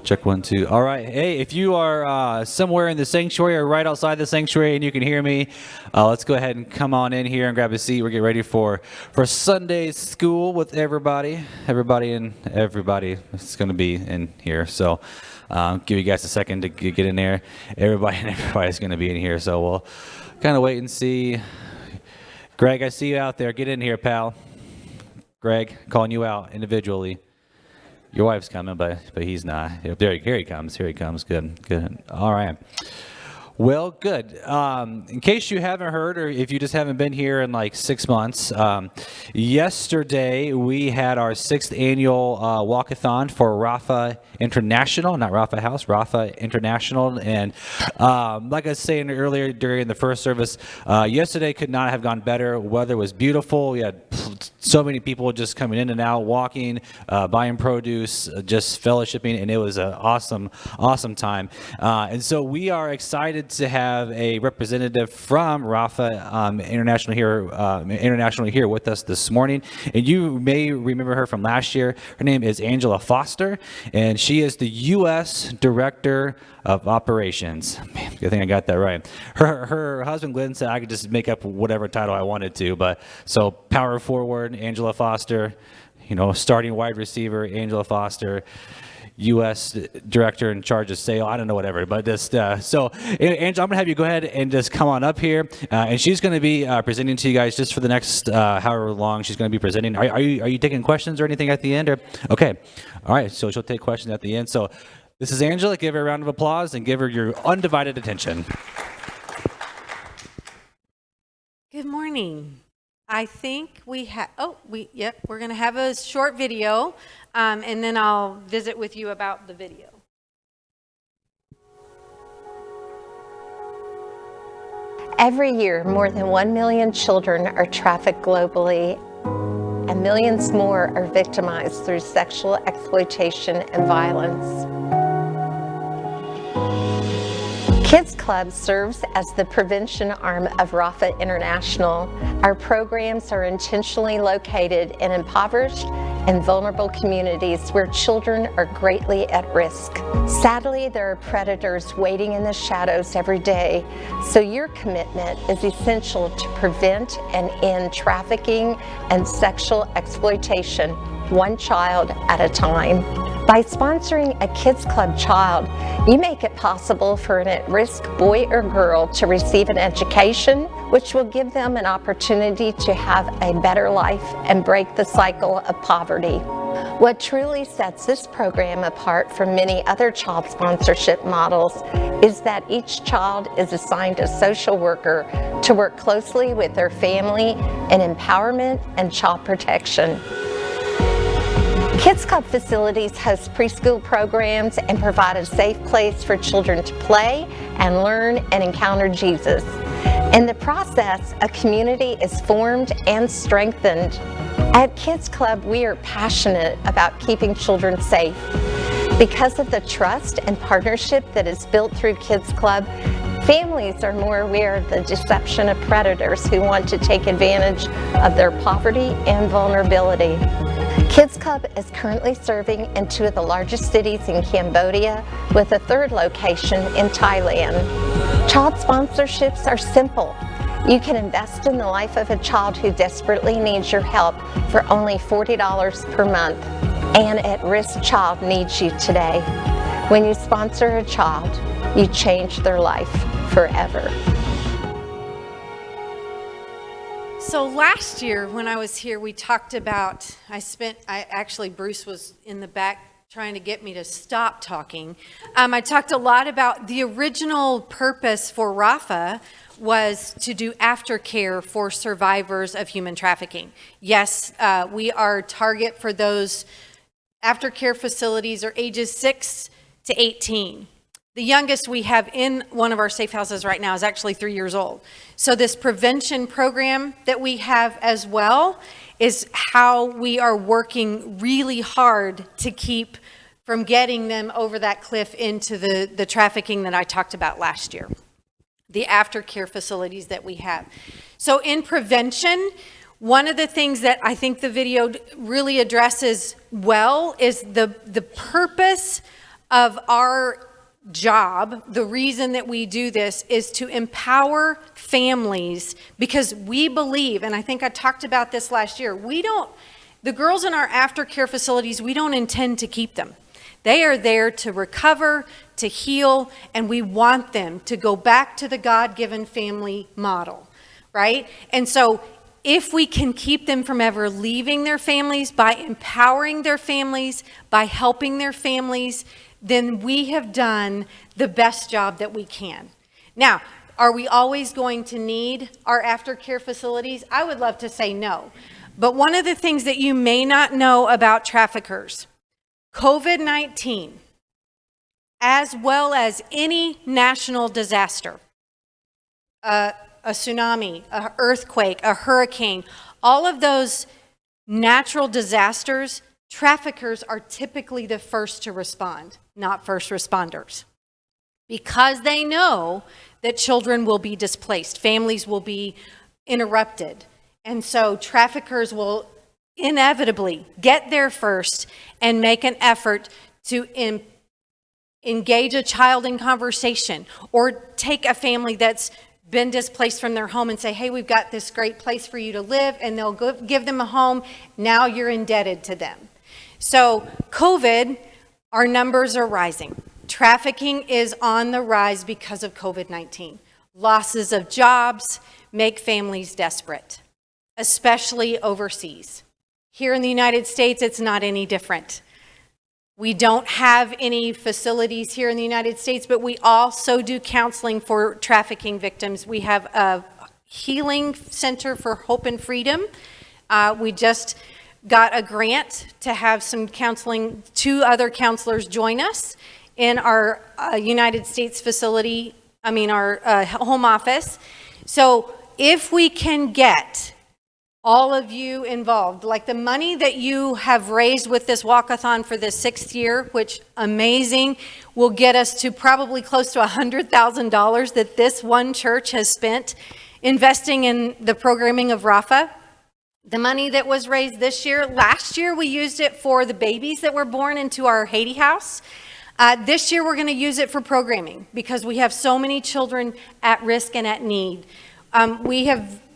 Check 1, 2. All right. Hey, if you are somewhere in the sanctuary or right outside the sanctuary and you can hear me, let's go ahead and come on in here and grab a seat. We're getting ready for Sunday school with everybody. Everybody is going to be in here. So give you guys a second to get in there. Everybody's going to be in here. So we'll kind of wait and see. Greg, I see you out there. Get in here, pal. Greg, calling you out individually. Your wife's coming, but he's not. Here he comes. Good. All right. Well, good. In case you haven't heard, or if you just haven't been here in like 6 months, yesterday we had our 6th annual walkathon for Rapha International, not Rapha House, Rapha International. And like I was saying earlier during the first service, yesterday could not have gone better. Weather was beautiful. We had so many people just coming in and out, walking, buying produce, just fellowshipping, and it was an awesome time. And so we are excited to have a representative from Rapha International here with us this morning. And you may remember her from last year. Her name is Angela Foster, and she is the U.S. Director of Operations. Man, good thing I got that right. Her husband Glenn said I could just make up whatever title I wanted to, but so power forward, Angela Foster, starting wide receiver, Angela Foster, U.S. Director in charge of sale. I don't know, whatever, but just so Angela, I'm gonna have you go ahead and just come on up here, and she's going to be presenting to you guys just for the next however long she's going to be presenting. Are you taking questions or anything at the end? Or okay, all right. So she'll take questions at the end. So this is Angela. Give her a round of applause and give her your undivided attention. Good morning. I think we have, we're going to have a short video, and then I'll visit with you about the video. Every year, more than 1 million children are trafficked globally, and millions more are victimized through sexual exploitation and violence. Kids Club serves as the prevention arm of Rapha International. Our programs are intentionally located in impoverished and vulnerable communities where children are greatly at risk. Sadly, there are predators waiting in the shadows every day, so your commitment is essential to prevent and end trafficking and sexual exploitation, one child at a time. By sponsoring a Kids Club child, you make it possible for an at-risk boy or girl to receive an education, which will give them an opportunity to have a better life and break the cycle of poverty. What truly sets this program apart from many other child sponsorship models is that each child is assigned a social worker to work closely with their family in empowerment and child protection. Kids Club facilities host preschool programs and provide a safe place for children to play and learn and encounter Jesus. In the process, a community is formed and strengthened. At Kids Club, we are passionate about keeping children safe. Because of the trust and partnership that is built through Kids Club, families are more aware of the deception of predators who want to take advantage of their poverty and vulnerability. Kids Club is currently serving in 2 of the largest cities in Cambodia, with a 3rd location in Thailand. Child sponsorships are simple. You can invest in the life of a child who desperately needs your help for only $40 per month. An at-risk child needs you today. When you sponsor a child, you change their life forever. So last year when I was here, we talked about, Bruce was in the back trying to get me to stop talking. I talked a lot about the original purpose for Rapha was to do aftercare for survivors of human trafficking. Yes, we are target for those aftercare facilities are ages 6 to 18. The youngest we have in one of our safe houses right now is actually 3 years old. So this prevention program that we have as well is how we are working really hard to keep from getting them over that cliff into the trafficking that I talked about last year, the aftercare facilities that we have. So in prevention, one of the things that I think the video really addresses well is the purpose of our job, the reason that we do this, is to empower families, because we believe, and I think I talked about this last year, the girls in our aftercare facilities, we don't intend to keep them. They are there to recover, to heal, and we want them to go back to the God-given family model, right? And so if we can keep them from ever leaving their families by empowering their families, by helping their families, then we have done the best job that we can. Now, are we always going to need our aftercare facilities? I would love to say no. But one of the things that you may not know about traffickers, COVID-19, as well as any national disaster, a tsunami, an earthquake, a hurricane, all of those natural disasters, traffickers are typically the first to respond, not first responders, because they know that children will be displaced, families will be interrupted. And so traffickers will inevitably get there first and make an effort to engage a child in conversation, or take a family that's been displaced from their home and say, hey, we've got this great place for you to live, and they'll give them a home. Now you're indebted to them. So COVID, our numbers are rising. Trafficking is on the rise because of COVID-19. Losses of jobs make families desperate, especially overseas. Here in the United States, it's not any different. We don't have any facilities here in the United States, but we also do counseling for trafficking victims. We have a healing center for hope and freedom. We just got a grant to have some counseling, 2 other counselors join us in our United States facility, our home office. So if we can get all of you involved, like the money that you have raised with this walkathon for this 6th year, which amazing, will get us to probably close to $100,000 that this one church has spent investing in the programming of Rapha. The money that was raised this year, last year we used it for the babies that were born into our Haiti house. This year we're going to use it for programming because we have so many children at risk and at need.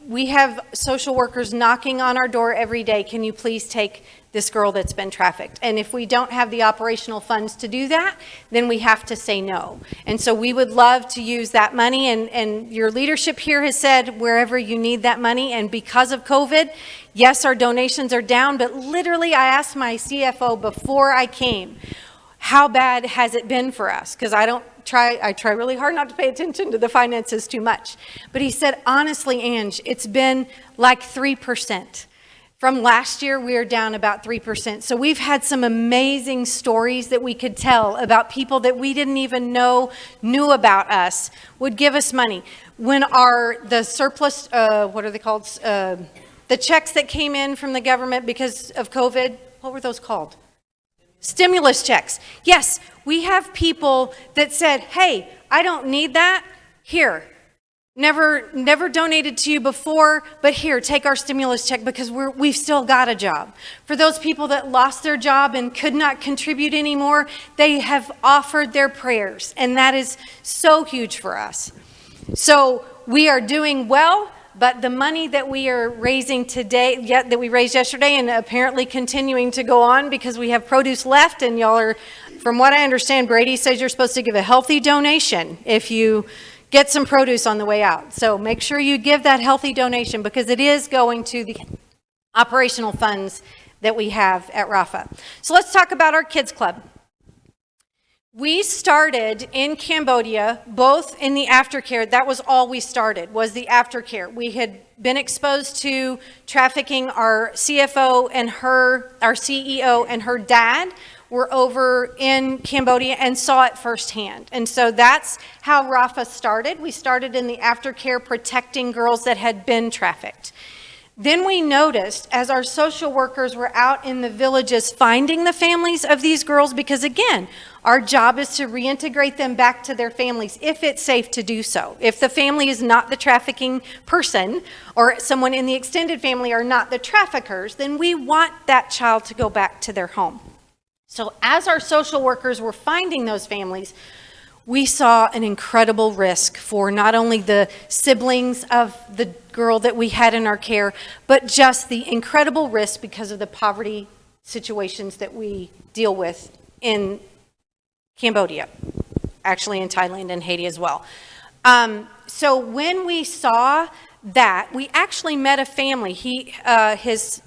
We have social workers knocking on our door every day. Can you please take this girl that's been trafficked? And if we don't have the operational funds to do that, then we have to say no. And so we would love to use that money. And your leadership here has said wherever you need that money. And because of COVID, yes, our donations are down. But literally, I asked my CFO before I came, how bad has it been for us? Because I try really hard not to pay attention to the finances too much. But he said, honestly, Ange, it's been like 3%. From last year, we are down about 3%. So we've had some amazing stories that we could tell about people that we didn't even know knew about us, would give us money. When the surplus, what are they called? The checks that came in from the government because of COVID, what were those called? Stimulus checks. Yes, we have people that said, hey, I don't need that. Here, never donated to you before, but here, take our stimulus check because we've still got a job. For those people that lost their job and could not contribute anymore, they have offered their prayers, and that is so huge for us. So we are doing well. But the money that we are raising today, that we raised yesterday, and apparently continuing to go on because we have produce left, and y'all are, from what I understand, Brady says you're supposed to give a healthy donation if you get some produce on the way out. So make sure you give that healthy donation because it is going to the operational funds that we have at Rapha. So let's talk about our kids club. We started in Cambodia, both in the aftercare. That was all we started, was the aftercare. We had been exposed to trafficking. Our CFO and our CEO and her dad were over in Cambodia and saw it firsthand. And so that's how Rapha started. We started in the aftercare protecting girls that had been trafficked. Then we noticed as our social workers were out in the villages finding the families of these girls, because again, our job is to reintegrate them back to their families if it's safe to do so. If the family is not the trafficking person or someone in the extended family are not the traffickers, then we want that child to go back to their home. So as our social workers were finding those families, we saw an incredible risk for not only the siblings of the girl that we had in our care, but just the incredible risk because of the poverty situations that we deal with in Cambodia, actually in Thailand and Haiti as well. So when we saw that, we actually met a family. He is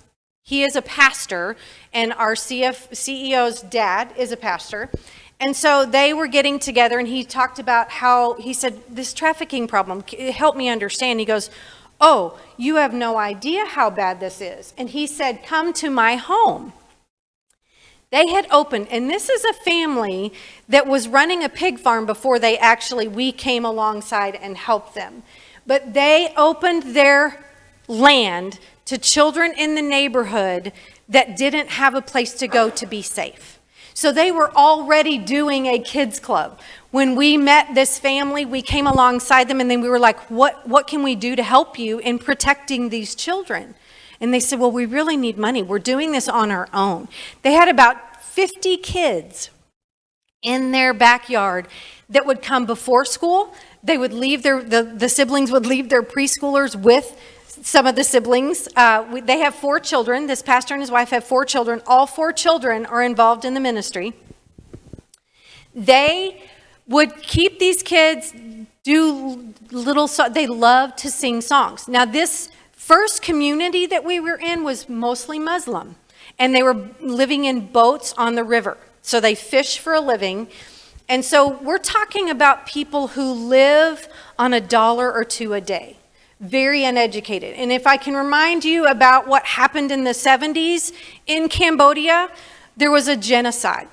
a pastor, and our CEO's dad is a pastor. And so they were getting together, and he talked about how, he said, this trafficking problem, help me understand. He goes, oh, you have no idea how bad this is. And he said, come to my home. They had opened, and this is a family that was running a pig farm before we came alongside and helped them. But they opened their land to children in the neighborhood that didn't have a place to go to be safe. So they were already doing a kids club. When we met this family, we came alongside them, and then we were like, what can we do to help you in protecting these children? And they said, well, we really need money. We're doing this on our own. They had about 50 kids in their backyard that would come before school. They would leave the siblings would leave their preschoolers with some of the siblings. They have 4 children. This pastor and his wife have 4 children. All 4 children are involved in the ministry. They would keep these kids do they love to sing songs. Now this first community that we were in was mostly Muslim, and they were living in boats on the river. So they fish for a living. And so we're talking about people who live on $1 or $2 a day, very uneducated. And if I can remind you about what happened in the 70s in Cambodia, there was a genocide.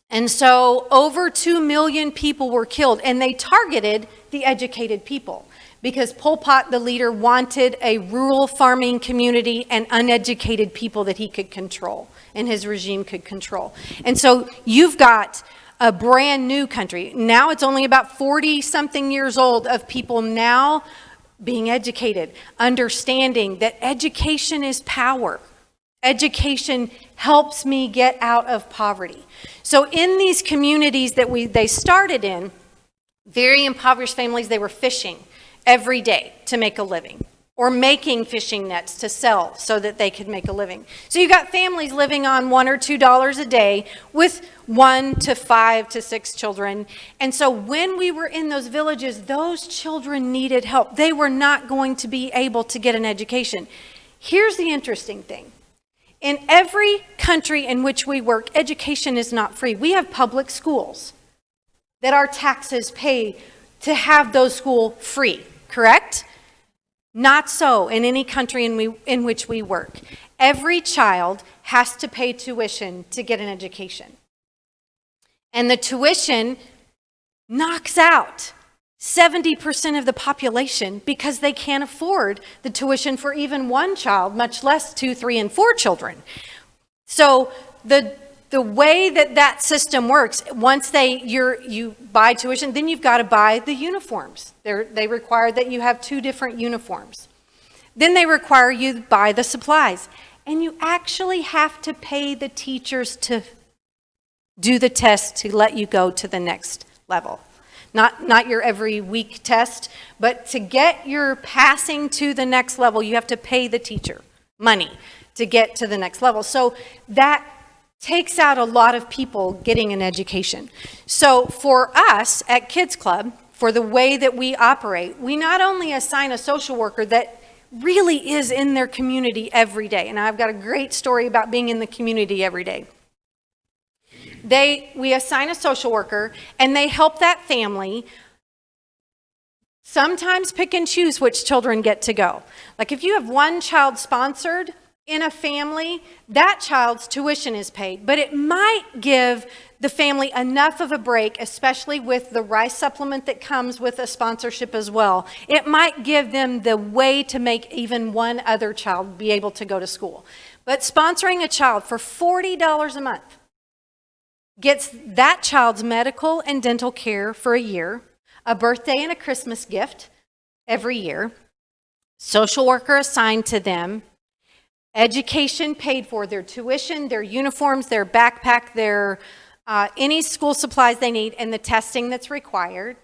And so over 2 million people were killed, and they targeted the educated people, because Pol Pot, the leader, wanted a rural farming community and uneducated people that he could control and his regime could control. And so you've got a brand new country. Now it's only about 40-something years old of people now being educated, understanding that education is power. Education helps me get out of poverty. So in these communities that they started in, very impoverished families, they were fishing every day to make a living, or making fishing nets to sell so that they could make a living. So you got families living on $1 or $2 a day with 1 to 5 to 6 children. And so when we were in those villages, those children needed help. They were not going to be able to get an education. Here's the interesting thing. In every country in which we work, education is not free. We have public schools that our taxes pay to have those schools free, correct? Not so in any country in which we work. Every child has to pay tuition to get an education. And the tuition knocks out 70% of the population because they can't afford the tuition for even one child, much less 2, 3, and 4 children. So the way that system works, once you buy tuition, then you've got to buy the uniforms. They require that you have 2 different uniforms. Then they require you to buy the supplies. And you actually have to pay the teachers to do the test to let you go to the next level. Not your every week test, but to get your passing to the next level, you have to pay the teacher money to get to the next level. So that takes out a lot of people getting an education. So for us at Kids Club, for the way that we operate, we not only assign a social worker that really is in their community every day, and I've got a great story about being in the community every day. We assign a social worker, and they help that family sometimes pick and choose which children get to go. Like if you have one child sponsored in a family, that child's tuition is paid, but it might give the family enough of a break, especially with the rice supplement that comes with a sponsorship as well. It might give them the way to make even one other child be able to go to school. But sponsoring a child for $40 a month gets that child's medical and dental care for a year, a birthday and a Christmas gift every year, social worker assigned to them, education paid for, their tuition, their uniforms, their backpack, their any school supplies they need, and the testing that's required,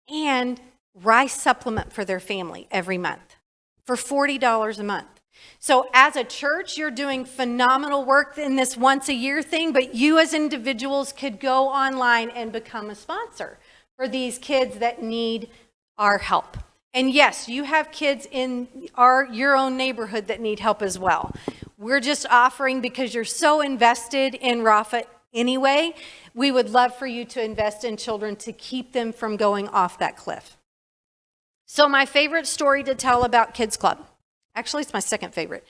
and rice supplement for their family every month for $40 a month. So as a church, you're doing phenomenal work in this once a year thing, but you as individuals could go online and become a sponsor for these kids that need our help. And yes, you have kids in your own neighborhood that need help as well. We're just offering, because you're so invested in Rapha anyway, we would love for you to invest in children to keep them from going off that cliff. So my favorite story to tell about Kids Club, actually it's my second favorite.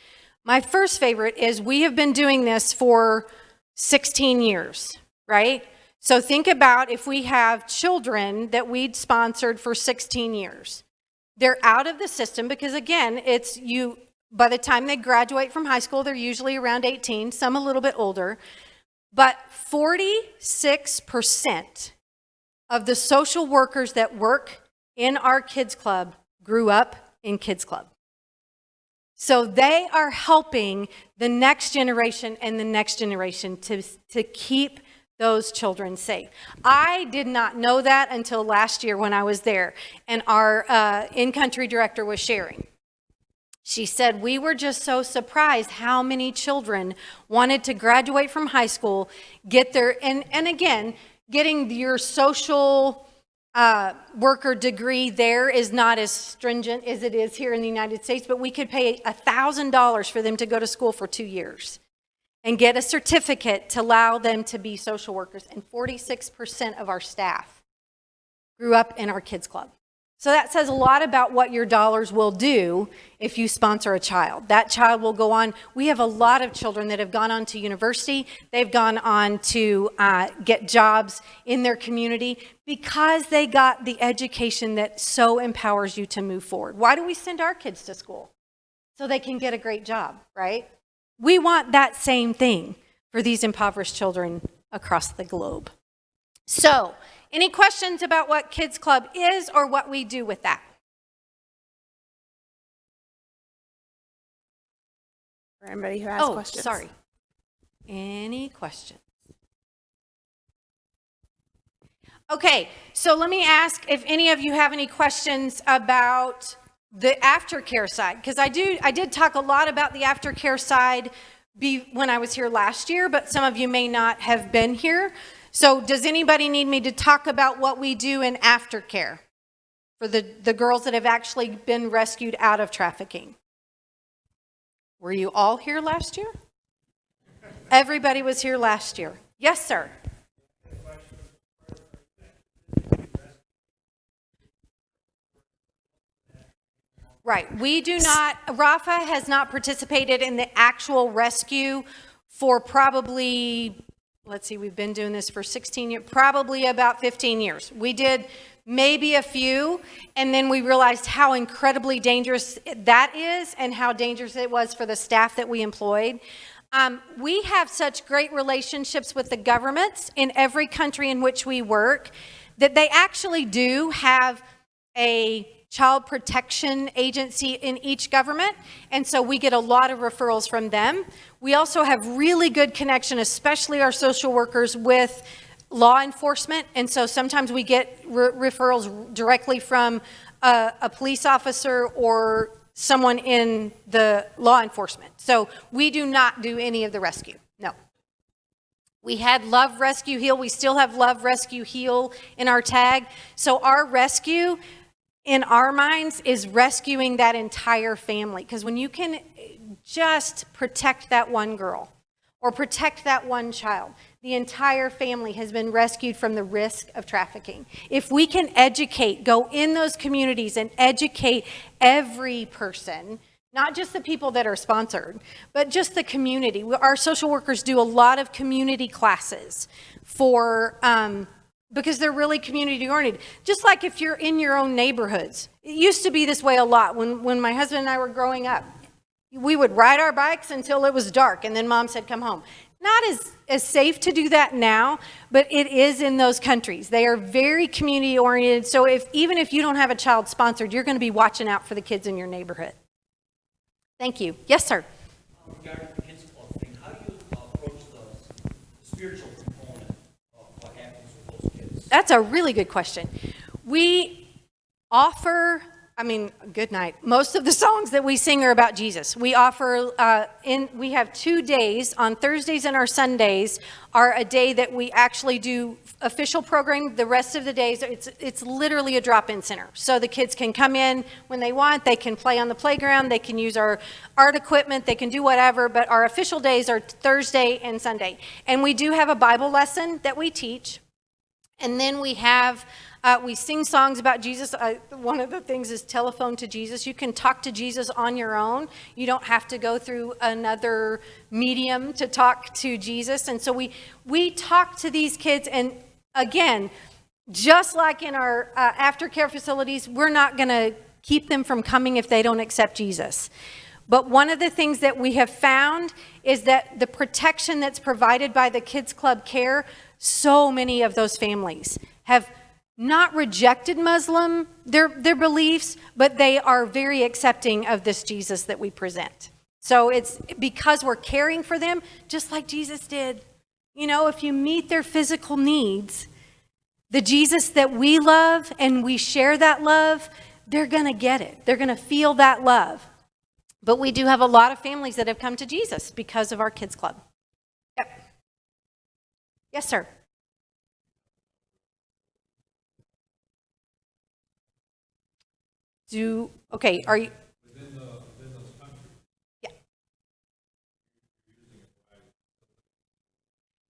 My first favorite is we have been doing this for 16 years, right? So think about if we have children that we'd sponsored for 16 years. They're out of the system because, again, it's you. By the time they graduate from high school, they're usually around 18, some a little bit older. But 46% of the social workers that work in our Kids Club grew up in Kids Club. So they are helping the next generation and the next generation to keep those children safe. I did not know that until last year when I was there, and our in-country director was sharing. She said, we were just so surprised how many children wanted to graduate from high school, get their, and again, getting your social worker degree there is not as stringent as it is here in the United States, but we could pay $1,000 for them to go to school for 2 years and get a certificate to allow them to be social workers. And 46% of our staff grew up in our Kids Club. So that says a lot about what your dollars will do if you sponsor a child. That child will go on. We have a lot of children that have gone on to university. They've gone on to get jobs in their community because they got the education that so empowers you to move forward. Why do we send our kids to school? So they can get a great job, right? We want that same thing for these impoverished children across the globe. So, any questions about what Kids Club is or what we do with that? For anybody who has questions. Sorry. Any questions? Okay, so let me ask if any of you have any questions about the aftercare side, because I did talk a lot about the aftercare side when I was here last year, but some of you may not have been here. So does anybody need me to talk about what we do in aftercare for the girls that have actually been rescued out of trafficking? Were you all here last year? Everybody was here last year. Yes, sir. Right. We do not, Rapha has not participated in the actual rescue for probably, let's see, we've been doing this for 16 years, probably about 15 years. We did maybe a few, and then we realized how incredibly dangerous that is and how dangerous it was for the staff that we employed. We have such great relationships with the governments in every country in which we work that they actually do have a child protection agency in each government, and so we get a lot of referrals from them. We also have really good connection, especially our social workers, with law enforcement, and so sometimes we get referrals directly from a police officer or someone in the law enforcement. So we do not do any of the rescue, no. We had Love, Rescue, Heal. We still have Love, Rescue, Heal in our tag. So our rescue, in our minds, is rescuing that entire family. Because when you can just protect that one girl or protect that one child, the entire family has been rescued from the risk of trafficking. If we can educate, go in those communities and educate every person, not just the people that are sponsored, but just the community. Our social workers do a lot of community classes for because they're really community oriented. Just like if you're in your own neighborhoods. It used to be this way a lot. When my husband and I were growing up, we would ride our bikes until it was dark, and then mom said, come home. Not as safe to do that now, but it is in those countries. They are very community oriented. So even if you don't have a child sponsored, you're going to be watching out for the kids in your neighborhood. Thank you. Yes, sir. regarding the kids club thing, how do you approach the spiritual component of what happens with those kids? That's a really good question. We offer, good night. Most of the songs that we sing are about Jesus. We offer, we have 2 days, on Thursdays and our Sundays are a day that we actually do official programming. The rest of the days, it's literally a drop-in center. So the kids can come in when they want, they can play on the playground, they can use our art equipment, they can do whatever, but our official days are Thursday and Sunday. And we do have a Bible lesson that we teach. And then we have, we sing songs about Jesus. One of the things is telephone to Jesus. You can talk to Jesus on your own. You don't have to go through another medium to talk to Jesus. And so we talk to these kids. And again, just like in our aftercare facilities, we're not going to keep them from coming if they don't accept Jesus. But one of the things that we have found is that the protection that's provided by the Kids Club Care, so many of those families have not rejected Muslim, their beliefs, but they are very accepting of this Jesus that we present. So it's because we're caring for them, just like Jesus did. You know, if you meet their physical needs, the Jesus that we love and we share that love, they're going to get it. They're going to feel that love. But we do have a lot of families that have come to Jesus because of our kids club. Yep. Yes, sir. Okay, are you? Within those countries. Yeah.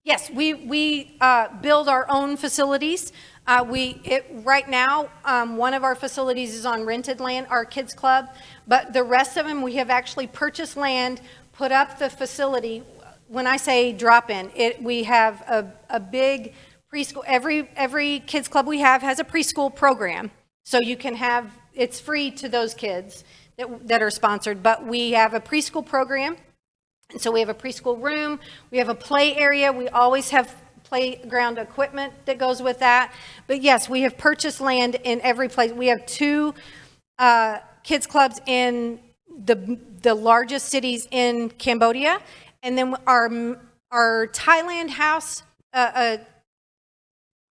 Yes, we build our own facilities. Right now, one of our facilities is on rented land, our kids club, but the rest of them, we have actually purchased land, put up the facility. When I say drop in, we have a big preschool. Every kids club we have has a preschool program, so you can have, it's free to those kids that are sponsored, but we have a preschool program. And so we have a preschool room, we have a play area, we always have playground equipment that goes with that. But yes, we have purchased land in every place. We have 2 kids clubs in the largest cities in Cambodia. And then our Thailand house,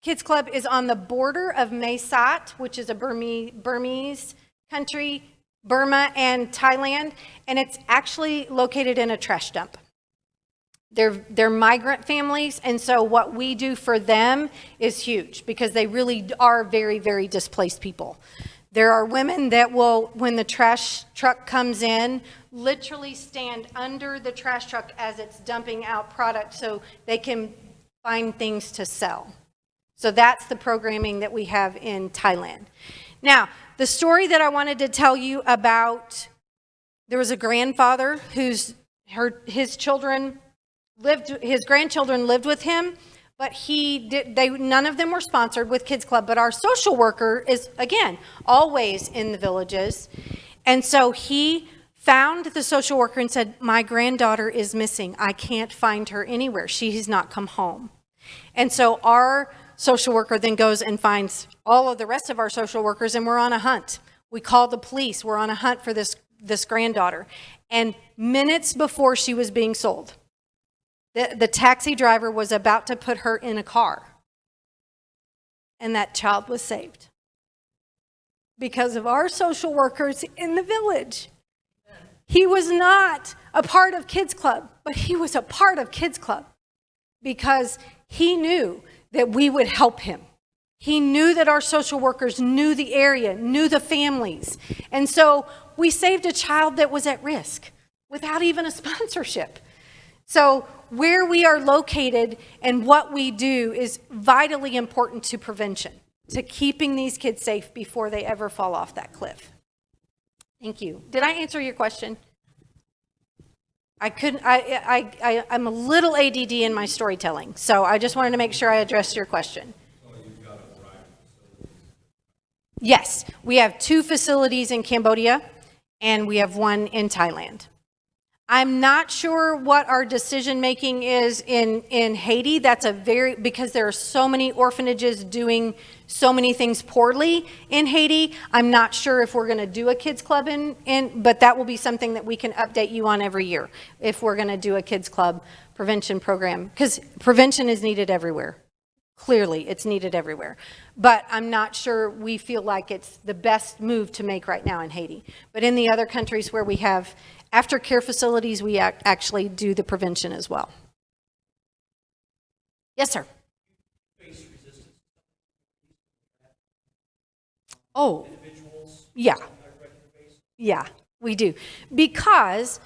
kids club is on the border of Mae Sot, which is a Burmese country, Burma and Thailand, and it's actually located in a trash dump. They're migrant families, and so what we do for them is huge because they really are very, very displaced people. There are women that will, when the trash truck comes in, literally stand under the trash truck as it's dumping out product so they can find things to sell. So that's the programming that we have in Thailand. Now, the story that I wanted to tell you about, there was a grandfather his grandchildren lived with him, but none of them were sponsored with Kids Club, but our social worker is, again, always in the villages. And so he found the social worker and said, my granddaughter is missing. I can't find her anywhere. She has not come home. And so our social worker then goes and finds all of the rest of our social workers, and we're on a hunt. We call the police. We're on a hunt for this granddaughter. And minutes before she was being sold, the taxi driver was about to put her in a car. And that child was saved because of our social workers in the village. He was not a part of Kids Club, but he was a part of Kids Club because he knew that we would help him. He knew that our social workers knew the area, knew the families. And so we saved a child that was at risk without even a sponsorship. So where we are located and what we do is vitally important to prevention, to keeping these kids safe before they ever fall off that cliff. Thank you. Did I answer your question? I'm a little ADD in my storytelling, so I just wanted to make sure I addressed your question. So you've got a variety of facilities. Yes, we have 2 facilities in Cambodia, and we have 1 in Thailand. I'm not sure what our decision making is in Haiti. That's because there are so many orphanages doing so many things poorly in Haiti. I'm not sure if we're going to do a kids club but that will be something that we can update you on every year if we're going to do a kids club prevention program, because prevention is needed everywhere. Clearly, it's needed everywhere. But I'm not sure we feel like it's the best move to make right now in Haiti. But in the other countries where we have aftercare facilities, we actually do the prevention as well. Yes, sir. Oh, yeah. Yeah, we do. Because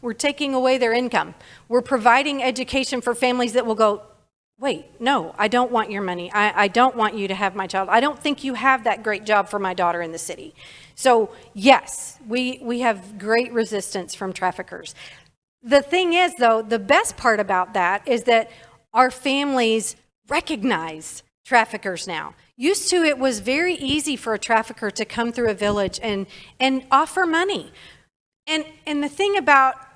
we're taking away their income. We're providing education for families that will go, wait, no, I don't want your money. I don't want you to have my child. I don't think you have that great job for my daughter in the city. So yes, we have great resistance from traffickers. The thing is, though, the best part about that is that our families recognize traffickers now. Used to, it was very easy for a trafficker to come through a village and offer money. And the thing about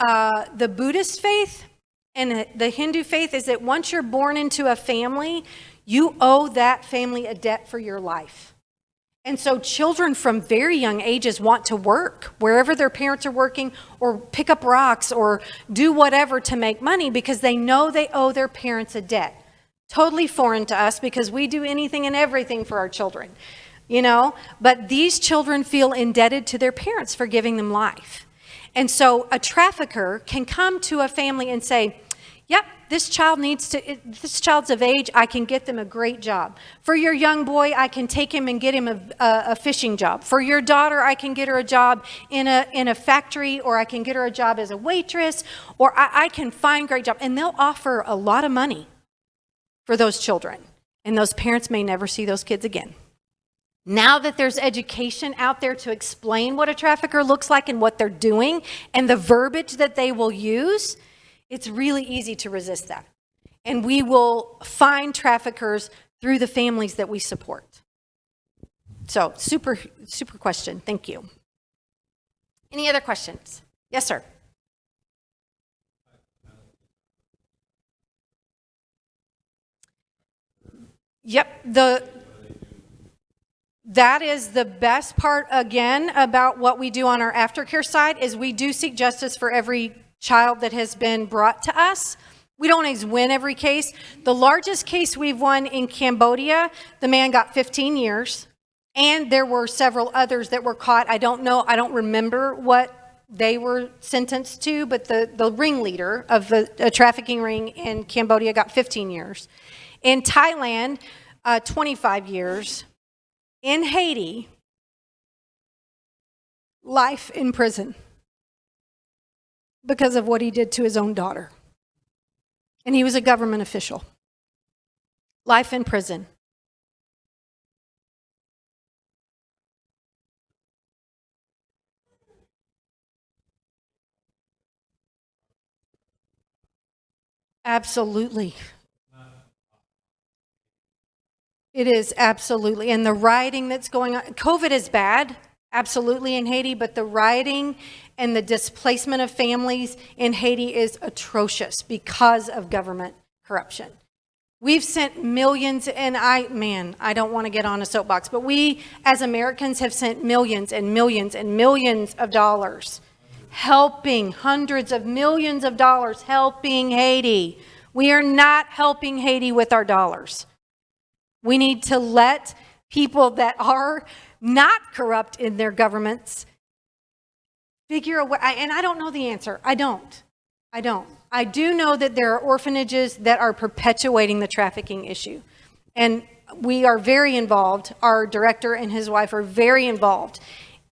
the Buddhist faith and the Hindu faith is that once you're born into a family, you owe that family a debt for your life. And so children from very young ages want to work wherever their parents are working, or pick up rocks or do whatever to make money because they know they owe their parents a debt. Totally foreign to us because we do anything and everything for our children, you know? But these children feel indebted to their parents for giving them life. And so a trafficker can come to a family and say, yep, this child's of age, I can get them a great job. For your young boy, I can take him and get him a fishing job. For your daughter, I can get her a job in a factory, or I can get her a job as a waitress, or I can find great job. And they'll offer a lot of money for those children. And those parents may never see those kids again. Now that there's education out there to explain what a trafficker looks like and what they're doing and the verbiage that they will use, it's really easy to resist that. And we will find traffickers through the families that we support. So, super question. Thank you. Any other questions? Yes, sir. Yep, that is the best part, again, about what we do on our aftercare side, is we do seek justice for every child that has been brought to us. We don't always win every case. The largest case we've won in Cambodia, the man got 15 years, and there were several others that were caught. I don't remember what they were sentenced to, but the ringleader of a trafficking ring in Cambodia got 15 years. In Thailand, 25 years. In Haiti, life in prison because of what he did to his own daughter. And he was a government official. Life in prison. Absolutely. It is, absolutely. And the rioting that's going on, COVID is bad, absolutely, in Haiti, but the rioting and the displacement of families in Haiti is atrocious because of government corruption. We've sent millions, and I don't want to get on a soapbox, but we as Americans have sent millions and millions and millions of dollars helping, hundreds of millions of dollars helping Haiti. We are not helping Haiti with our dollars. We need to let people that are not corrupt in their governments figure a way, and I don't know the answer. I don't. I do know that there are orphanages that are perpetuating the trafficking issue. And we are very involved. Our director and his wife are very involved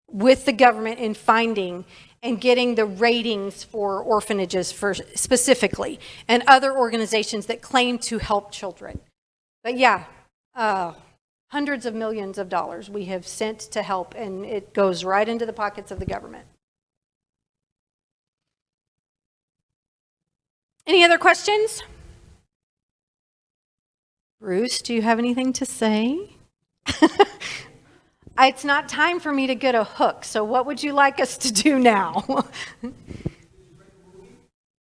with the government in finding and getting the ratings for orphanages specifically, and other organizations that claim to help children. But yeah, hundreds of millions of dollars we have sent to help, and it goes right into the pockets of the government. Any other questions? Bruce, do you have anything to say? It's not time for me to get a hook, so what would you like us to do now?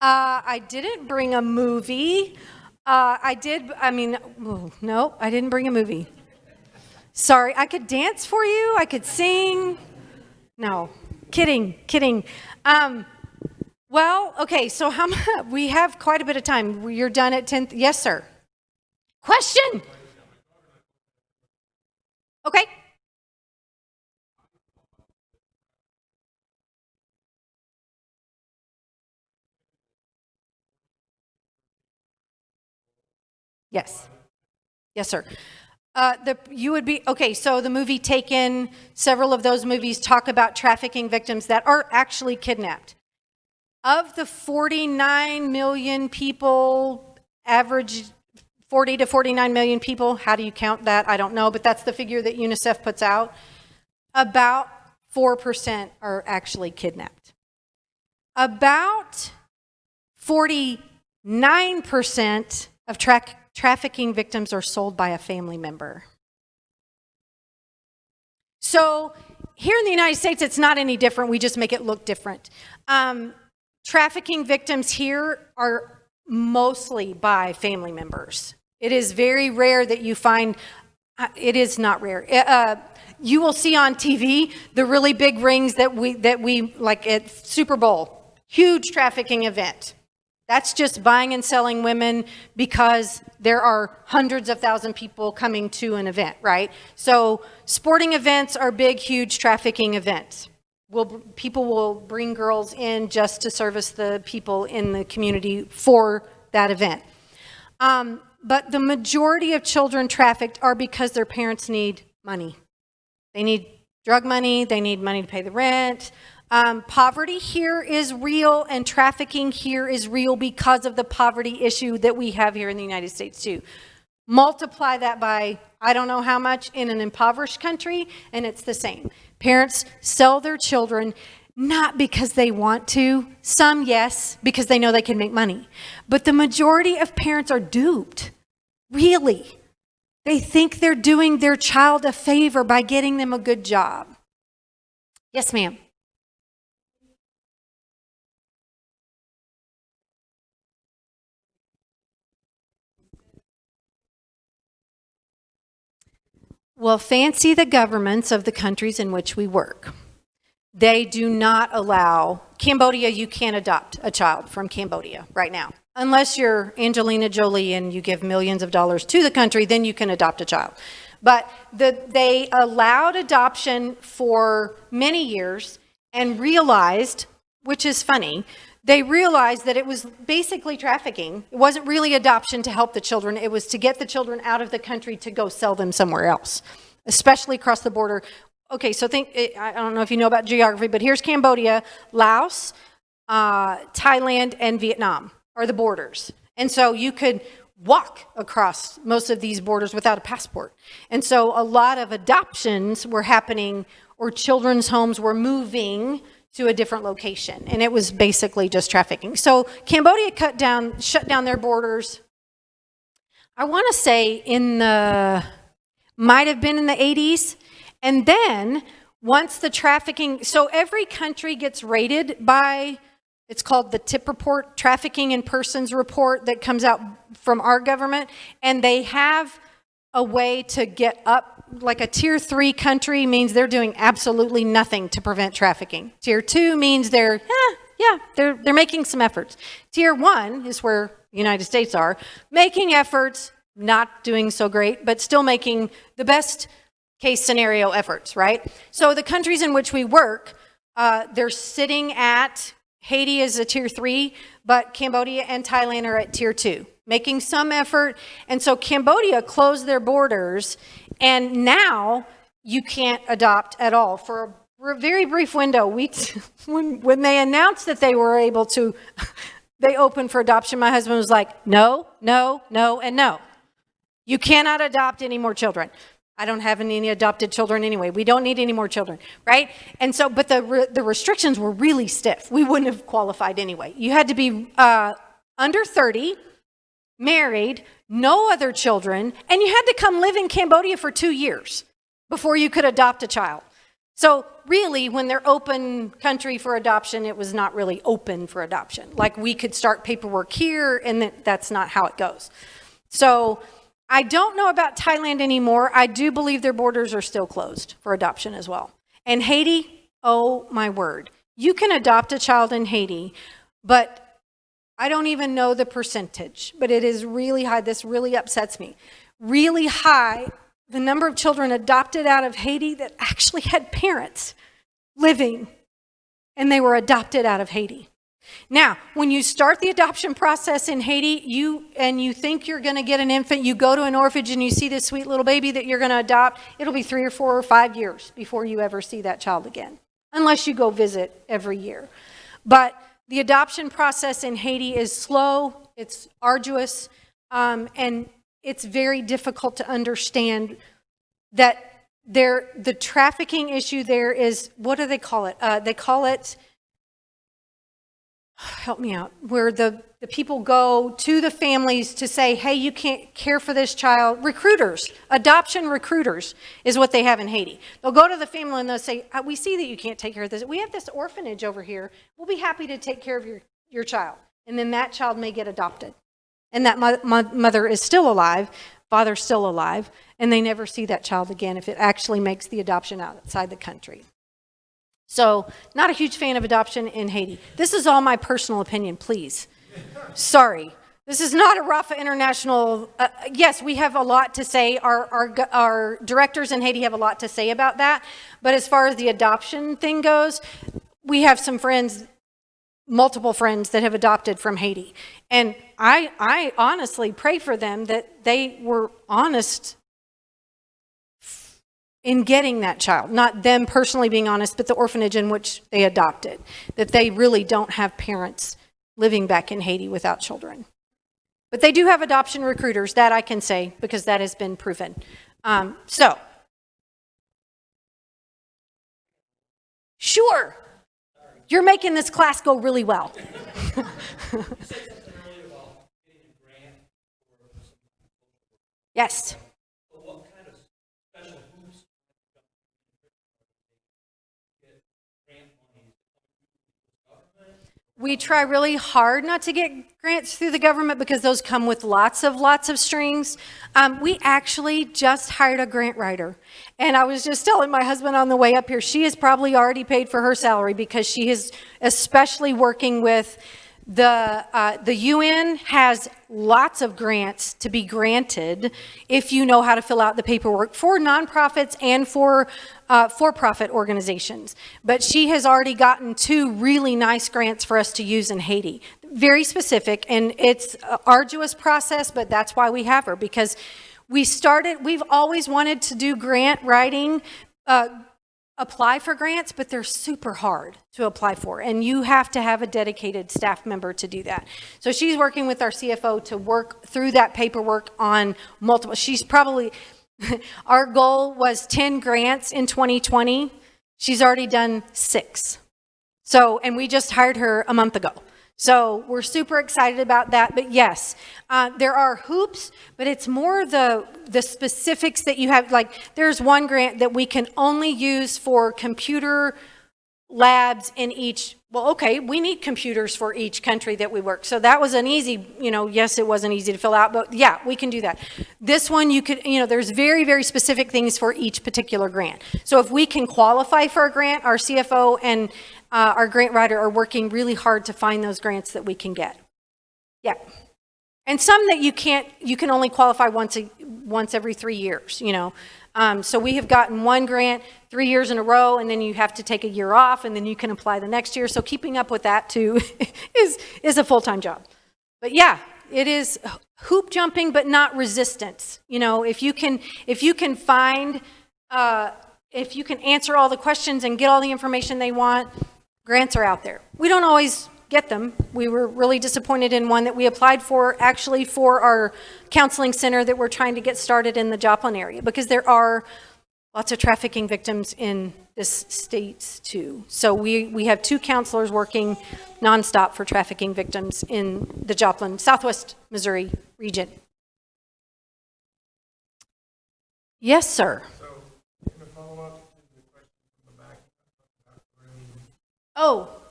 I didn't bring a movie. No, I didn't bring a movie. Sorry, I could dance for you. I could sing. No, kidding. Well, okay, so we have quite a bit of time. You're done at 10. Yes, sir. Question. Okay. Yes. Yes, sir. So the movie Taken, several of those movies talk about trafficking victims that are actually kidnapped. Of the 49 million people, average 40 to 49 million people, how do you count that? I don't know, but that's the figure that UNICEF puts out. About 4% are actually kidnapped. About 49% of trafficking victims are sold by a family member. So here in the United States, it's not any different. We just make it look different. Trafficking victims here are mostly by family members. It is very rare that you find, it is not rare. You will see on TV the really big rings that we like at Super Bowl, huge trafficking event. That's just buying and selling women because there are hundreds of thousands of people coming to an event, right? So sporting events are big, huge trafficking events. People will bring girls in just to service the people in the community for that event. But the majority of children trafficked are because their parents need money. They need drug money, they need money to pay the rent. Poverty here is real, and trafficking here is real because of the poverty issue that we have here in the United States too. Multiply that by I don't know how much in an impoverished country, and it's the same. Parents sell their children not because they want to. Some, yes, because they know they can make money. But the majority of parents are duped. Really. They think they're doing their child a favor by getting them a good job. Yes, ma'am. Well, fancy the governments of the countries in which we work. They do not allow, Cambodia, you can't adopt a child from Cambodia right now. Unless you're Angelina Jolie and you give millions of dollars to the country, then you can adopt a child. But they allowed adoption for many years and realized, which is funny, they realized that it was basically trafficking. It wasn't really adoption to help the children. It was to get the children out of the country to go sell them somewhere else, especially across the border. Okay, so I don't know if you know about geography, but here's Cambodia, Laos, Thailand, and Vietnam are the borders. And so you could walk across most of these borders without a passport. And so a lot of adoptions were happening, or children's homes were moving to a different location, and it was basically just trafficking. So Cambodia shut down their borders. I want to say might have been in the 80s, and then once the trafficking, so every country gets rated by, it's called the TIP report, Trafficking in Persons report, that comes out from our government, and they have a way to get up. Like a tier 3 country means they're doing absolutely nothing to prevent trafficking. Tier 2 means they're making some efforts. Tier 1 is where the United States are, making efforts, not doing so great, but still making the best case scenario efforts, right? So the countries in which we work, they're sitting at, Haiti is a tier 3, but Cambodia and Thailand are at tier 2. Making some effort. And so Cambodia closed their borders, and now you can't adopt at all. For a very brief window, when they announced that they were able to, they opened for adoption, my husband was like, no, no, no, and no. You cannot adopt any more children. I don't have any adopted children anyway. We don't need any more children, right? And so, but the restrictions were really stiff. We wouldn't have qualified anyway. You had to be under 30, married, no other children, and you had to come live in Cambodia for 2 years before you could adopt a child. So really, when they're open country for adoption, it was not really open for adoption. Like we could start paperwork here, and that's not how it goes. So I don't know about Thailand anymore. I do believe their borders are still closed for adoption as well. And Haiti, oh my word. You can adopt a child in Haiti, but I don't even know the percentage, but it is really high. This really upsets me. Really high, the number of children adopted out of Haiti that actually had parents living, and they were adopted out of Haiti. Now, when you start the adoption process in Haiti, you think you're going to get an infant, you go to an orphanage and you see this sweet little baby that you're going to adopt, it'll be 3 or 4 or 5 years before you ever see that child again, unless you go visit every year. But the adoption process in Haiti is slow, it's arduous, and it's very difficult to understand that the trafficking issue there is, what do they call it? They call it, help me out, where the people go to the families to say, hey, you can't care for this child. Recruiters, adoption recruiters is what they have in Haiti. They'll go to the family and they'll say, we see that you can't take care of this. We have this orphanage over here. We'll be happy to take care of your child. And then that child may get adopted. And that mother is still alive, father's still alive, and they never see that child again if it actually makes the adoption outside the country. So, not a huge fan of adoption in Haiti. This is all my personal opinion, please. Sorry. This is not a Rapha International. Yes, we have a lot to say. Our directors in Haiti have a lot to say about that. But as far as the adoption thing goes, we have some friends, multiple friends that have adopted from Haiti. And I honestly pray for them that they were honest in getting that child. Not them personally being honest, but the orphanage in which they adopted. That they really don't have parents living back in Haiti without children. But they do have adoption recruiters, that I can say, because that has been proven. Sure. You're making this class go really well. Yes. We try really hard not to get grants through the government because those come with lots of strings. We actually just hired a grant writer. And I was just telling my husband on the way up here, she has probably already paid for her salary because she is especially working with the UN has lots of grants to be granted if you know how to fill out the paperwork for nonprofits and for for-profit organizations. But she has already gotten 2 really nice grants for us to use in Haiti. Very specific, and it's an arduous process, but that's why we have her, because we've always wanted to do grant writing, apply for grants, but they're super hard to apply for, and you have to have a dedicated staff member to do that. So she's working with our CFO to work through that paperwork on multiple. She's probably, our goal was 10 grants in 2020. She's already done 6. So, and we just hired her a month ago. So we're super excited about that. But yes, there are hoops, but it's more the specifics that you have. Like there's one grant that we can only use for computer labs in each. Well, okay, we need computers for each country that we work. So that was an easy, yes, it wasn't easy to fill out, but yeah, we can do that. This one you could, there's very, very specific things for each particular grant. So if we can qualify for a grant, our CFO and our grant writer are working really hard to find those grants that we can get. Yeah. And some that you can only qualify once every 3 years, So we have gotten one grant 3 years in a row, and then you have to take a year off, and then you can apply the next year. So keeping up with that too is a full-time job. But yeah, it is hoop jumping, but not resistance. If you can find, if you can answer all the questions and get all the information they want, grants are out there. We don't always get them. We were really disappointed in one that we applied for, actually for our counseling center that we're trying to get started in the Joplin area, because there are lots of trafficking victims in this state too. So we have 2 counselors working nonstop for trafficking victims in the Joplin, Southwest Missouri region. Yes, sir. So, in a follow-up to the question from the back,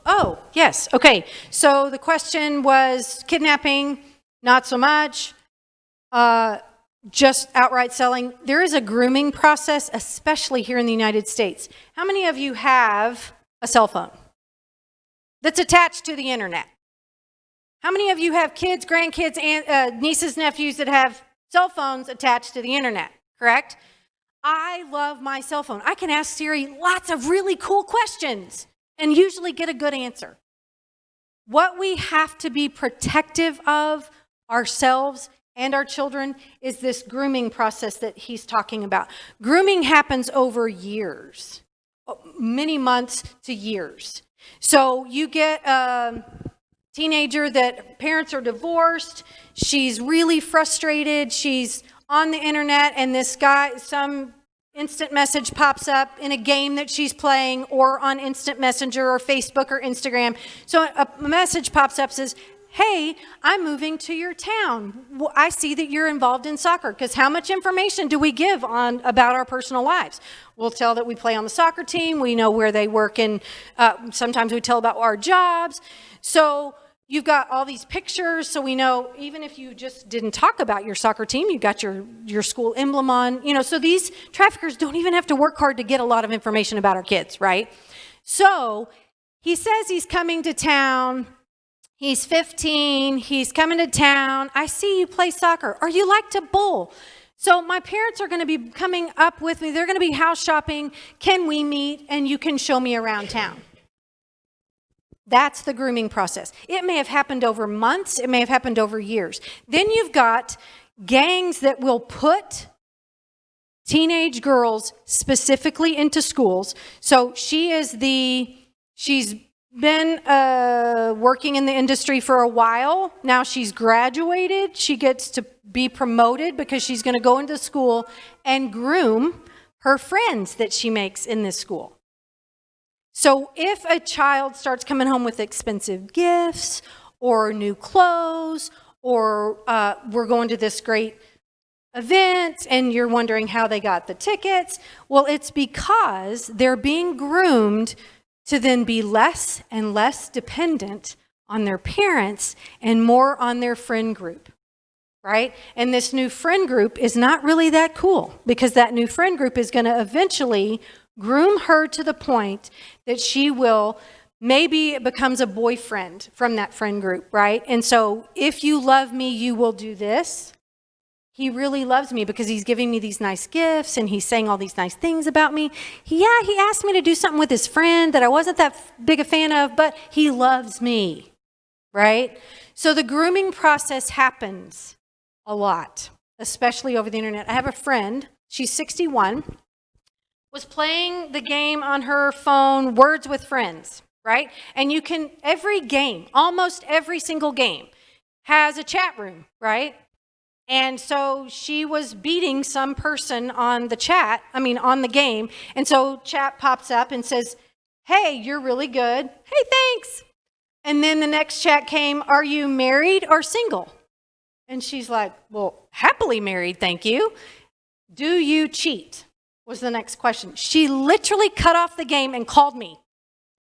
Oh, yes. Okay. So the question was kidnapping, not so much. Just outright selling. There is a grooming process, especially here in the United States. How many of you have a cell phone that's attached to the internet? How many of you have kids, grandkids, and nieces, nephews that have cell phones attached to the internet? Correct? I love my cell phone. I can ask Siri lots of really cool questions and usually get a good answer. What we have to be protective of ourselves and our children is this grooming process that he's talking about. Grooming happens over years, many months to years. So you get a teenager that parents are divorced, she's really frustrated, she's on the internet, and this guy, some instant message pops up in a game that she's playing or on instant messenger or Facebook or Instagram. So a message pops up, says, hey, I'm moving to your town. Well, I see that you're involved in soccer, because how much information do we give about our personal lives? We'll tell that we play on the soccer team. We know where they work, and sometimes we tell about our jobs. So you've got all these pictures, so we know even if you just didn't talk about your soccer team, you got your school emblem on. So these traffickers don't even have to work hard to get a lot of information about our kids, right? So he says he's coming to town. He's 15, he's coming to town. I see you play soccer, or you like to bowl. So my parents are going to be coming up with me. They're going to be house shopping. Can we meet and you can show me around town? That's the grooming process. It may have happened over months. It may have happened over years. Then you've got gangs that will put teenage girls specifically into schools. So she's been working in the industry for a while. Now she's graduated. She gets to be promoted because she's going to go into school and groom her friends that she makes in this school. So if a child starts coming home with expensive gifts or new clothes, or we're going to this great event and you're wondering how they got the tickets, well, it's because they're being groomed to then be less and less dependent on their parents and more on their friend group, right? And this new friend group is not really that cool, because that new friend group is going to eventually groom her to the point that she will, maybe it becomes a boyfriend from that friend group, right? And so if you love me, you will do this. He really loves me because he's giving me these nice gifts and he's saying all these nice things about me. He asked me to do something with his friend that I wasn't that big a fan of, but he loves me, right? So the grooming process happens a lot, especially over the internet. I have a friend, she's 61, was playing the game on her phone, Words with Friends, right? And you can, every game, almost every single game has a chat room, right? And so she was beating some person on the game. And so chat pops up and says, hey, you're really good. Hey, thanks. And then the next chat came, are you married or single? And she's like, well, happily married, thank you. Do you cheat? Was the next question. She literally cut off the game and called me.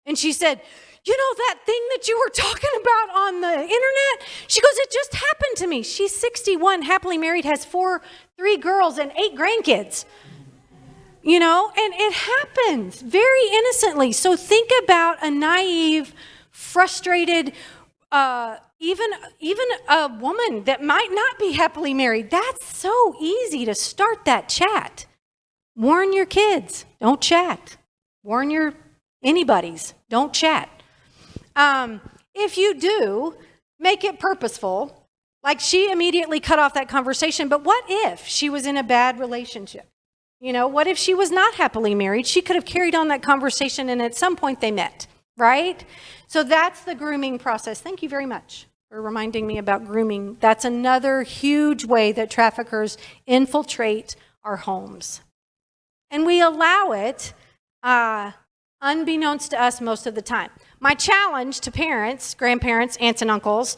And she said, you know that thing that you were talking about on the internet? She goes, it just happened to me. She's 61, happily married, has 3 girls and 8 grandkids. And it happens very innocently. So think about a naive, frustrated, even a woman that might not be happily married. That's so easy to start that chat. Warn your kids, don't chat. Warn your anybody's, don't chat. If you do, make it purposeful. Like she immediately cut off that conversation, but what if she was in a bad relationship? What if she was not happily married? She could have carried on that conversation and at some point they met, right? So that's the grooming process. Thank you very much for reminding me about grooming. That's another huge way that traffickers infiltrate our homes. And we allow it unbeknownst to us most of the time. My challenge to parents, grandparents, aunts, and uncles,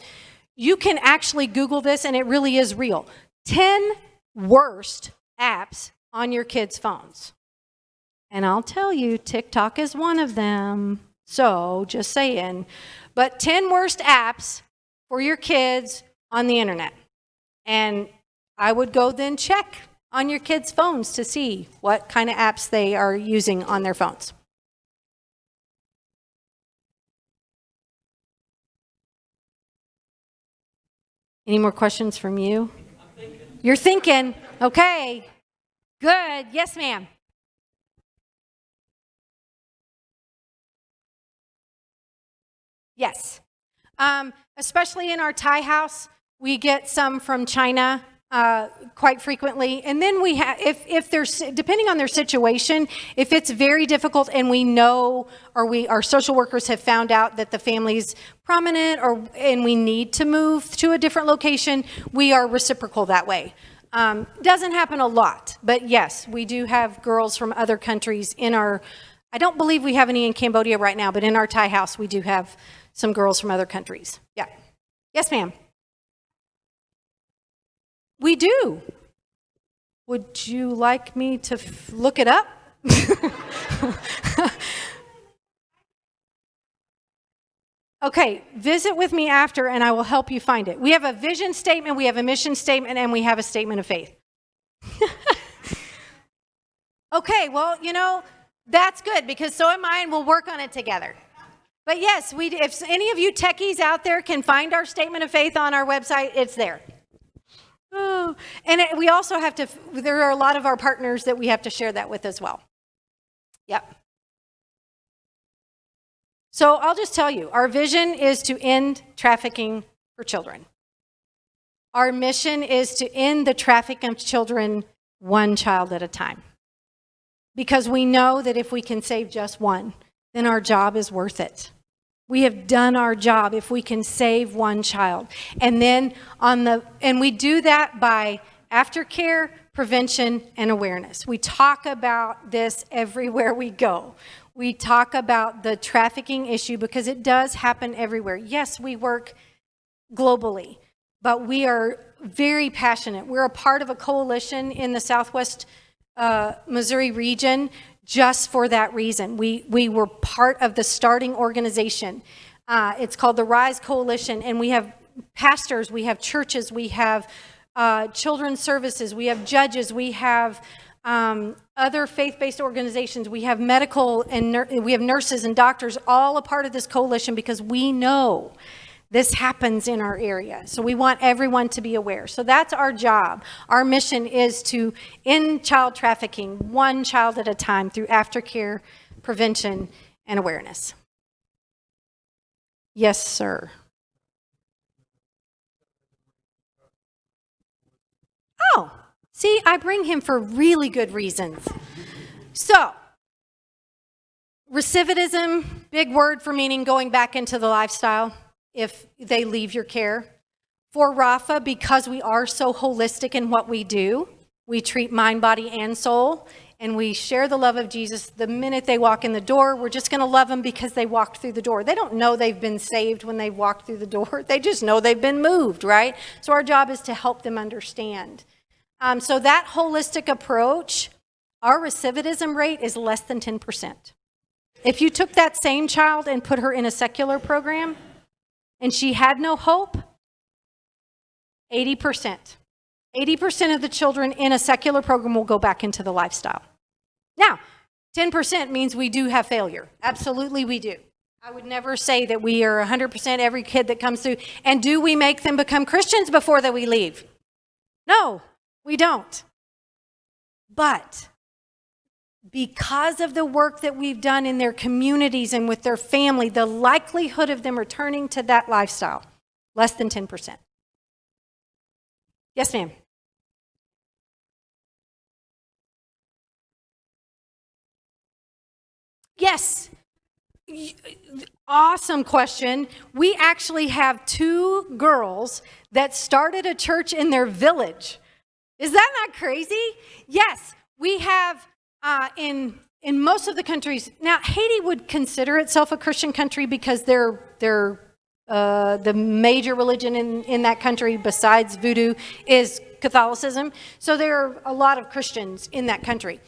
you can actually Google this and it really is real. 10 worst apps on your kids' phones. And I'll tell you, TikTok is one of them. So just saying. But 10 worst apps for your kids on the internet. And I would go then check on your kids' phones to see what kind of apps they are using on their phones. Any more questions from you? You're thinking. Okay. Good. Yes, ma'am. Yes. Especially in our Thai house, we get some from China quite frequently. And then we have, if there's, depending on their situation, if it's very difficult and we know, or our social workers have found out that the family's prominent, and we need to move to a different location, we are reciprocal that way. Doesn't happen a lot, but yes, we do have girls from other countries in our, I don't believe we have any in Cambodia right now, but in our Thai house, we do have some girls from other countries. Yeah. Yes, ma'am. We do. Would you like me to look it up? Okay, visit with me after and I will help you find it. We have a vision statement, we have a mission statement, and we have a statement of faith. Okay, well, that's good because so am I, and we'll work on it together. But yes, if any of you techies out there can find our statement of faith on our website, it's there. Oh, and we also have to, there are a lot of our partners that we have to share that with as well. Yep. So I'll just tell you, our vision is to end trafficking for children. Our mission is to end the trafficking of children one child at a time. Because we know that if we can save just one, then our job is worth it. We have done our job if we can save one child. And then and we do that by aftercare, prevention, and awareness. We talk about this everywhere we go. We talk about the trafficking issue because it does happen everywhere. Yes, we work globally, but we are very passionate. We're a part of a coalition in the Southwest Missouri region just for that reason. We were part of the starting organization. It's called the Rise Coalition, and we have pastors, we have churches, we have children's services, we have judges, we have other faith-based organizations, we have medical and we have nurses and doctors, all a part of this coalition because we know this happens in our area. So we want everyone to be aware. So that's our job. Our mission is to end child trafficking one child at a time through aftercare, prevention, and awareness. Yes, sir. Oh, see, I bring him for really good reasons. So, recidivism, big word for meaning going back into the lifestyle if they leave your care. For Rapha, because we are so holistic in what we do, we treat mind, body, and soul, and we share the love of Jesus. The minute they walk in the door, we're just going to love them because they walked through the door. They don't know they've been saved when they walked through the door. They just know they've been moved, right? So our job is to help them understand. So that holistic approach, our recidivism rate is less than 10%. If you took that same child and put her in a secular program, and she had no hope, 80%. 80% of the children in a secular program will go back into the lifestyle. Now, 10% means we do have failure. Absolutely we do. I would never say that we are 100% every kid that comes through. And do we make them become Christians before that we leave? No, we don't. But because of the work that we've done in their communities and with their family, the likelihood of them returning to that lifestyle, less than 10%. Yes, ma'am. Yes. Awesome question. We actually have 2 girls that started a church in their village. Is that not crazy? Yes, we have in most of the countries. Now, Haiti would consider itself a Christian country because they're the major religion in that country besides voodoo is Catholicism. So there are a lot of Christians in that country.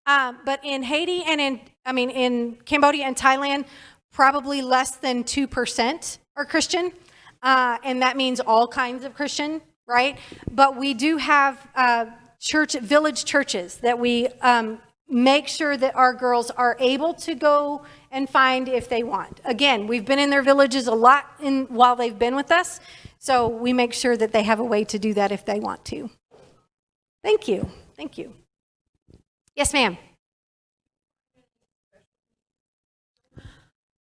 But in Haiti and in Cambodia and Thailand, probably less than 2% are Christian, and that means all kinds of Christian, right? But we do have village churches that we make sure that our girls are able to go and find if they want. Again, we've been in their villages a lot while they've been with us, so we make sure that they have a way to do that if they want to. Thank you. Thank you. Yes, ma'am.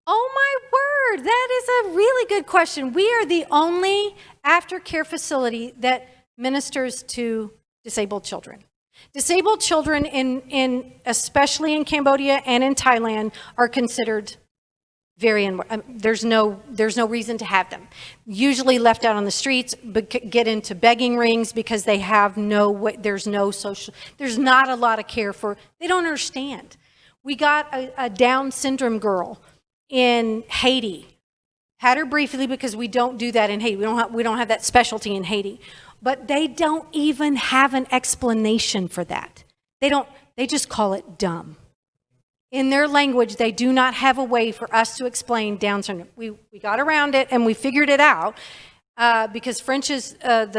Oh my word, that is a really good question. We are the only aftercare facility that ministers to disabled children. Disabled children especially in Cambodia and in Thailand are considered there's no reason to have them. Usually left out on the streets, but get into begging rings because they have there's not a lot of care for, they don't understand. We got a Down syndrome girl in Haiti. Had her briefly because we don't do that in Haiti. We don't have that specialty in Haiti. But they don't even have an explanation for that. They just call it dumb. In their language, they do not have a way for us to explain Down syndrome. We got around it and we figured it out because French is that's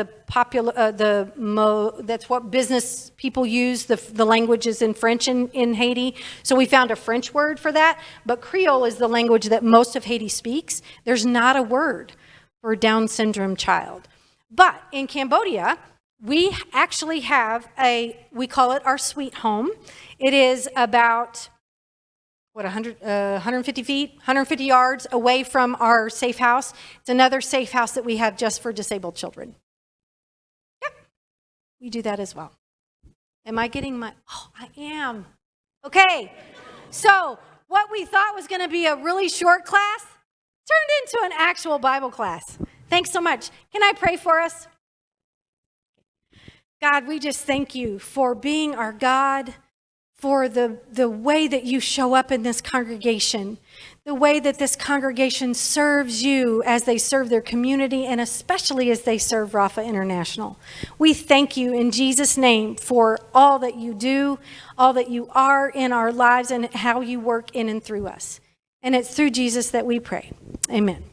what business people use. The language is in French in Haiti. So we found a French word for that. But Creole is the language that most of Haiti speaks. There's not a word for a Down syndrome child. But in Cambodia, we actually have we call it our sweet home. It is about 150 feet, 150 yards away from our safe house. It's another safe house that we have just for disabled children. Yep, we do that as well. Am I getting I am. Okay, so what we thought was going to be a really short class turned into an actual Bible class. Thanks so much. Can I pray for us? God, we just thank you for being our God, for the way that you show up in this congregation, the way that this congregation serves you as they serve their community, and especially as they serve Rapha International. We thank you in Jesus' name for all that you do, all that you are in our lives, and how you work in and through us. And it's through Jesus that we pray. Amen.